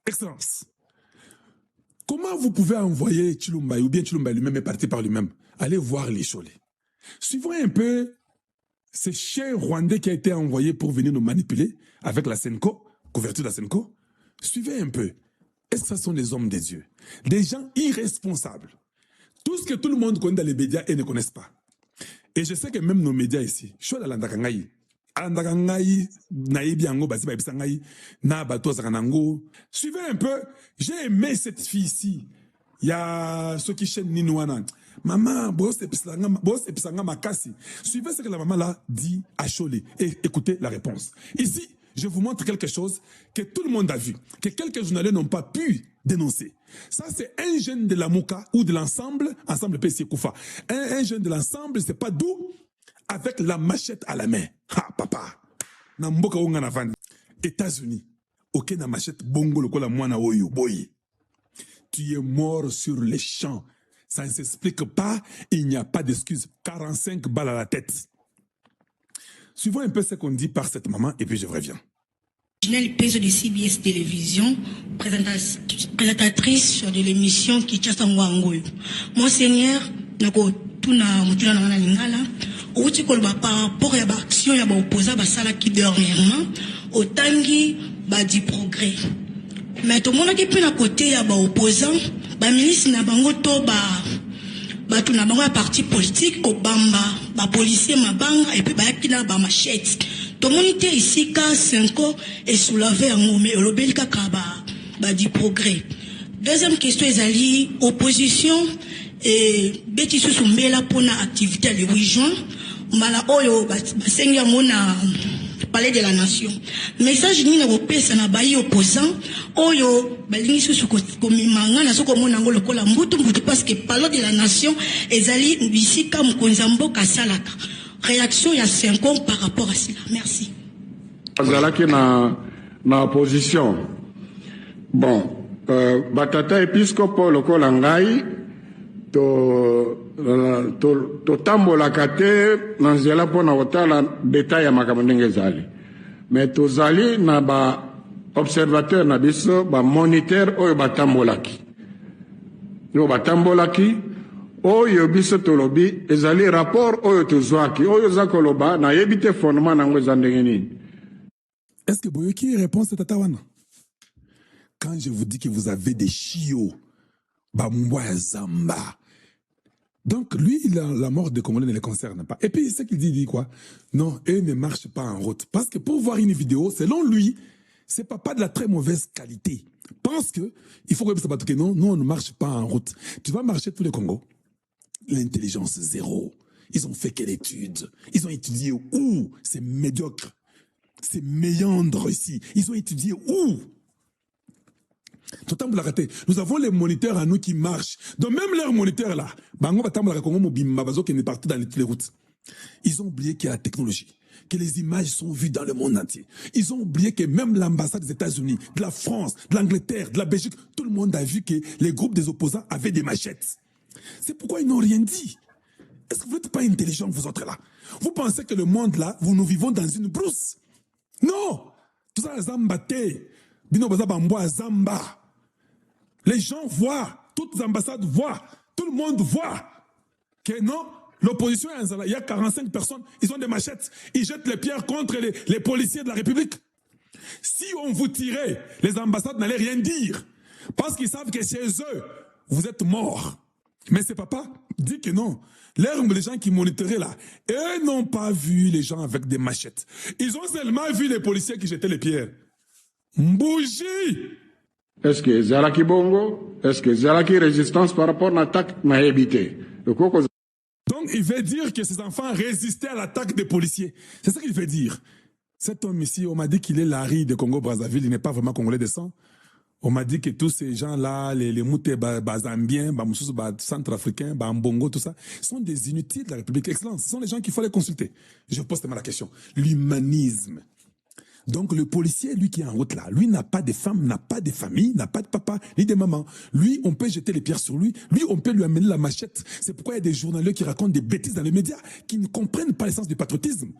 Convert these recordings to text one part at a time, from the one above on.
Excellence, comment vous pouvez envoyer Tshilumba, ou bien Tshilumba lui-même est parti par lui-même, aller voir les Cholés? Suivons un peu ce chien rwandais qui a été envoyé pour venir nous manipuler avec la Senko, couverture de la Senko. Suivez un peu. Est-ce que ce sont des hommes des dieux? Des gens irresponsables. Tout ce que tout le monde connaît dans les médias et ne connaissent pas. Et je sais que même nos médias ici, je suis à l'Andakangaï. Suivez un peu, j'ai aimé cette fille ici. Il y a ceux qui chaînent Ninouana. Maman, boss episanga makasi. Suivez ce que la maman là dit à Cholet et écoutez la réponse. Ici, je vous montre quelque chose que tout le monde a vu, que quelques journalistes n'ont pas pu dénoncer. Ça, c'est un jeune de la Mouka ou de l'ensemble, ensemble PC Koufa. Un jeune de l'ensemble, c'est pas d'où, avec la machette à la main. Ha, papa. Namboka Ongana Van. États-Unis. Ok, na machette bongo lokola mwana oyo, boy. Tu es mort sur les champs. Ça ne s'explique pas, il n'y a pas d'excuse. 45 balles à la tête. Suivons un peu ce qu'on dit par cette maman et puis je reviens. Ginelle Peso de CBS Télévision, présentatrice de l'émission Kinshasa Ngwangoyo. Monseigneur, nako tuna mutila na lingala, outi kolba par rapport à l'action ya ba opposa ba sala ki dernièrement, otangi ba di progrès. Mais tout le monde qui peut à côté ya ba opposant, ba ministre na bango to ba tout na bango ya parti politique ko bamba, ba policier mabanga et puis ba yakina ba machette. Tout le monde était ici quand 5 ans et soulevé en gomme et l'obéli kakaba ba di progrès. Deuxième question ezali opposition et beti sous mbela pona activité le 8 juin mala oyo ba sengi mona palais de la nation. Message ni na opesa na bayi opposant oyo balingi sous ko mimanga na soko mona ngolo kola mbutu parce que palais de la nation ezali ici comme konzambo kasalaka. Réaction il y a 5 ans par rapport à cela. Merci. Azalaki na opposition. Bon, batata episcopo lokola ngai to tambola kate na nzela pona otala détail ya makambo ndenge ezali. Mais tozali na ba observateur na biso ba moniteur oyo batambolaki. Yo batambolaki oyo biso tolobi ezali rapport oyo tozwaki oyo zakoloba na yebite fondement nango ezandenge nini. Est-ce que Boyoki répond à Tatawana? Quand je vous dis que vous avez des chiots, Bamboua Zamba. Donc lui, la mort des Congolais ne le concerne pas. Et puis ce qu'il dit quoi? Non, eux ne marchent pas en route. Parce que pour voir une vidéo, selon lui, c'est pas de la très mauvaise qualité. Pense que il faut que non, nous on ne marche pas en route. Tu vas marcher tout le Congo. L'intelligence zéro. Ils ont fait quelle étude? Ils ont étudié où? C'est médiocre. C'est méandre ici. Ils ont étudié où? Nous avons les moniteurs à nous qui marchent. Donc même leurs moniteurs là, partout dans les routes. Ils ont oublié qu'il y a la technologie, que les images sont vues dans le monde entier. Ils ont oublié que même l'ambassade des États-Unis, de la France, de l'Angleterre, de la Belgique, tout le monde a vu que les groupes des opposants avaient des machettes. C'est pourquoi ils n'ont rien dit. Est-ce que vous n'êtes pas intelligents, vous autres là? Vous pensez que le monde là, nous vivons dans une brousse? Non! Tout ça, Zambaté. Bino Baza Bamboa Zamba. Les gens voient, toutes les ambassades voient, tout le monde voit que non, l'opposition, il y a 45 personnes, ils ont des machettes, ils jettent les pierres contre les policiers de la République. Si on vous tirait, les ambassades n'allaient rien dire. Parce qu'ils savent que chez eux, vous êtes morts. Mais c'est papa dit que non. Les gens qui monitoraient là, eux n'ont pas vu les gens avec des machettes. Ils ont seulement vu les policiers qui jetaient les pierres. Mbouji! Est-ce que Zalaki Bongo? Est-ce que Zalaki résistance par rapport à l'attaque m'a évité? Donc il veut dire que ces enfants résistaient à l'attaque des policiers. C'est ça qu'il veut dire. Cet homme ici, on m'a dit qu'il est l'Ari de Congo-Brazzaville, il n'est pas vraiment congolais de sang. On m'a dit que tous ces gens-là, les Mouté Zambiens, Moussous Centrafricains, Mbongo, tout ça, sont des inutiles de la République. Excellence, ce sont les gens qu'il faut les consulter. Je pose tellement la question. L'humanisme. Donc le policier, lui qui est en route là, lui n'a pas de femme, n'a pas de famille, n'a pas de papa, ni de maman. Lui, on peut jeter les pierres sur lui. Lui, on peut lui amener la machette. C'est pourquoi il y a des journalistes qui racontent des bêtises dans les médias, qui ne comprennent pas l'essence du patriotisme.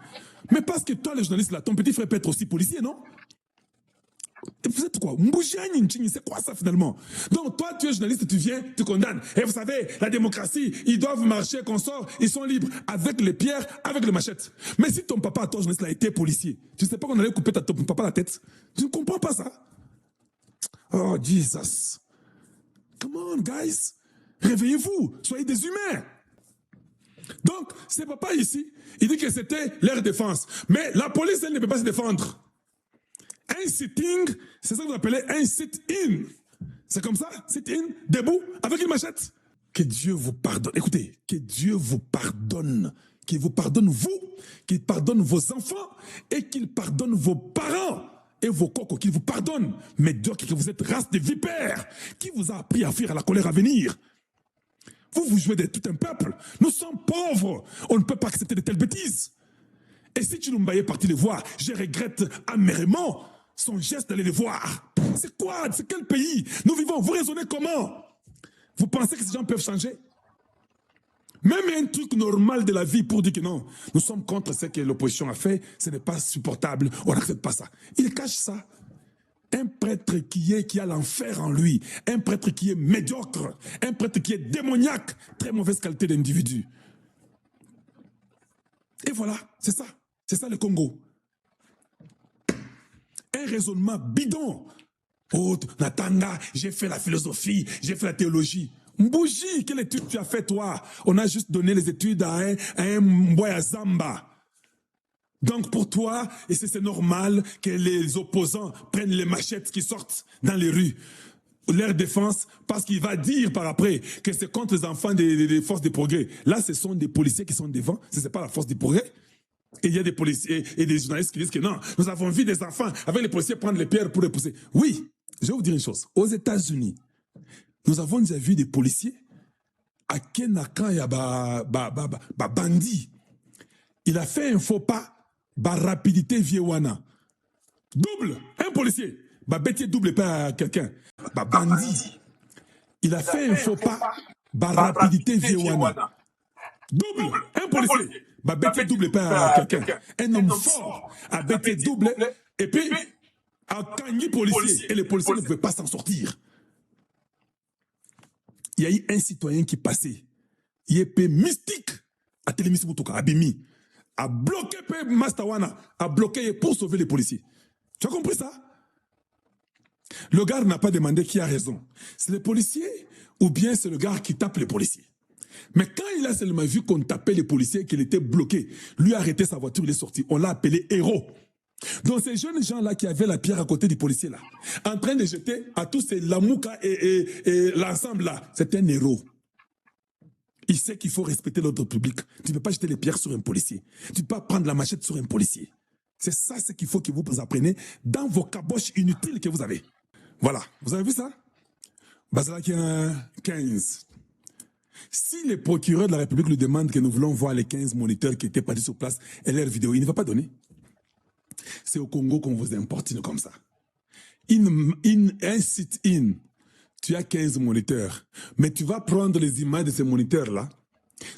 Mais parce que toi, les journalistes là, ton petit frère peut être aussi policier, non? Vous êtes quoi? C'est quoi ça finalement? Donc toi, tu es journaliste, tu viens, tu condamnes. Et vous savez, la démocratie, ils doivent marcher, qu'on sort, ils sont libres, avec les pierres, avec les machettes. Mais si ton papa, toi, journaliste, a été policier, tu sais pas qu'on allait couper ton papa la tête? Tu ne comprends pas ça? Oh, Jesus. Come on, guys. Réveillez-vous, soyez des humains. Donc, ce papa ici, il dit que c'était leur défense. Mais la police, elle ne peut pas se défendre. Un sitting, c'est ça que vous appelez un sit-in. C'est comme ça, sit-in, debout, avec une machette. Que Dieu vous pardonne. Écoutez, que Dieu vous pardonne. Qu'il vous pardonne vous, qu'il pardonne vos enfants et qu'il pardonne vos parents et vos cocos, qu'il vous pardonne. Médiocre, que vous êtes race de vipères. Qui vous a appris à fuir à la colère à venir? Vous jouez de tout un peuple. Nous sommes pauvres. On ne peut pas accepter de telles bêtises. Et si tu nous est parti les voir, je regrette amèrement son geste d'aller les voir. C'est quoi? C'est quel pays nous vivons? Vous raisonnez comment? Vous pensez que ces gens peuvent changer? Même un truc normal de la vie pour dire que non, nous sommes contre ce que l'opposition a fait, ce n'est pas supportable, on n'accepte pas ça. Il cache ça. Un prêtre qui a l'enfer en lui, un prêtre qui est médiocre, un prêtre qui est démoniaque, très mauvaise qualité d'individu. Et voilà, c'est ça le Congo. Un raisonnement bidon. Oh, Natanga, j'ai fait la philosophie, j'ai fait la théologie. Mbouji, quelle étude tu as fait toi? On a juste donné les études à un Mboya Zamba. Donc pour toi, et c'est normal que les opposants prennent les machettes qui sortent dans les rues, leur défense, parce qu'il va dire par après que c'est contre les enfants des forces de progrès. Là, ce sont des policiers qui sont devant, ce n'est pas la force du progrès. Et il y a des policiers et des journalistes qui disent que non, nous avons vu des enfants avec les policiers prendre les pierres pour les pousser. Oui, je vais vous dire une chose. Aux États-Unis, nous avons déjà vu des policiers à Kenakan et à Bandi. Il a fait un faux pas. Rapidité Viewana. Double, un policier. Bétier double pas quelqu'un. Bandit. Il a fait un faux pas. Rapidité Viewana. Double, un policier. Bétier double pas quelqu'un. Un homme fort a bétier double et puis a cagné policier. Et les policiers ne pouvaient pas s'en sortir. Il y a eu un citoyen qui passait. Il est mystique à Télémis Boutouka, à Bimi. A bloqué Mastawana, a bloqué pour sauver les policiers. Tu as compris ça? Le gars n'a pas demandé qui a raison. C'est le policier ou bien c'est le gars qui tape les policiers. Mais quand il a seulement vu qu'on tapait les policiers, qu'il était bloqué, lui a arrêté sa voiture, il est sorti. On l'a appelé héros. Donc ces jeunes gens-là qui avaient la pierre à côté du policier là, en train de jeter à tous ces Lamouka et l'ensemble là, c'est un héros. Il sait qu'il faut respecter l'ordre public. Tu ne peux pas jeter les pierres sur un policier. Tu ne peux pas prendre la machette sur un policier. C'est ça ce qu'il faut que vous appreniez dans vos caboches inutiles que vous avez. Voilà. Vous avez vu ça? Bazalaki 15. Si le procureur de la République lui demande que nous voulons voir les 15 moniteurs qui étaient partis sur place et leurs vidéos, il ne va pas donner. C'est au Congo qu'on vous importune comme ça. Un sit-in. Tu as 15 moniteurs, mais tu vas prendre les images de ces moniteurs-là.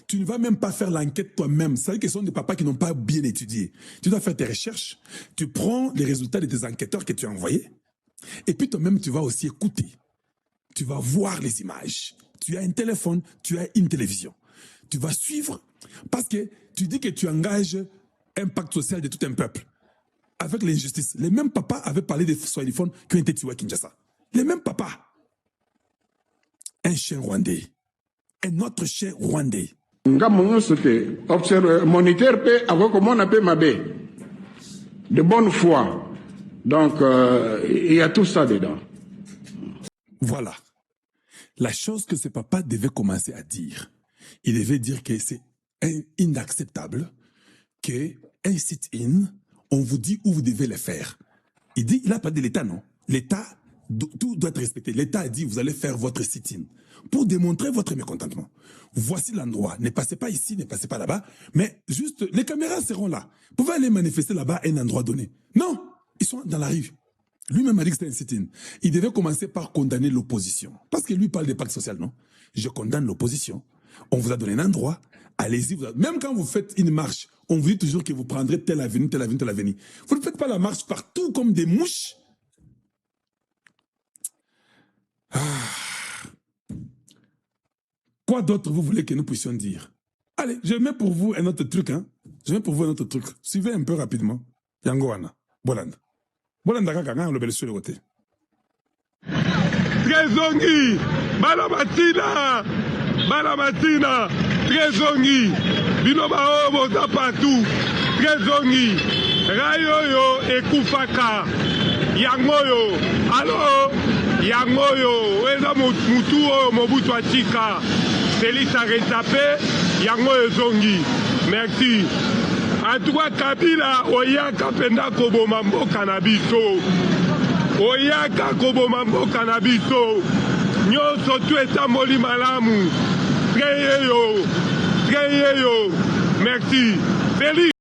Tu ne vas même pas faire l'enquête toi-même. C'est-à-dire que ce sont des papas qui n'ont pas bien étudié. Tu dois faire tes recherches. Tu prends les résultats de tes enquêteurs que tu as envoyés. Et puis toi-même, tu vas aussi écouter. Tu vas voir les images. Tu as un téléphone, tu as une télévision. Tu vas suivre parce que tu dis que tu engages un pacte social de tout un peuple. Avec l'injustice. Les mêmes papas avaient parlé des Swahiliphones qui ont été tués à Kinshasa. Les mêmes papas. Un chien rwandais. Un autre chien rwandais. Moniteur peut avoir comment on appelle Mabé. De bonne foi. Donc, il y a tout ça dedans. Voilà. La chose que ce papa devait commencer à dire, il devait dire que c'est inacceptable qu'un sit-in, on vous dit où vous devez le faire. Il n'a pas de l'État, non. L'État, tout doit être respecté. L'État a dit, vous allez faire votre sit-in pour démontrer votre mécontentement. Voici l'endroit. Ne passez pas ici, ne passez pas là-bas, mais juste, les caméras seront là. Vous pouvez aller manifester là-bas à un endroit donné. Non, ils sont dans la rue. Lui-même a dit que c'était un sit-in. Il devait commencer par condamner l'opposition. Parce que lui parle des pactes sociaux, non? Je condamne l'opposition. On vous a donné un endroit. Allez-y. Même quand vous faites une marche, on vous dit toujours que vous prendrez telle avenue, telle avenue, telle avenue. Vous ne faites pas la marche partout comme des mouches. Quoi d'autre vous voulez que nous puissions dire? Allez, je mets pour vous un autre truc. Hein? Je mets pour vous un autre truc. Suivez un peu rapidement. Yangoana. Bolanda. Bolanda kaka le bel sur le côté. Trezongi. Balabatina. Balabatina. Trezongi. Binoba boza partout. Trezongi. Rayoyo ekufaka. Yangoyo. Allo. Yangoyo. Weza mutu Mobutu Achika. Félix a retapé. Yangoyo zongi. Merci. En tout cas, Kabila, oyaka penda koboma mboka na biso. Oyaka koboma mboka na biso. Nyonso tu etamboli malamu. Treyeyo. Merci. Félix.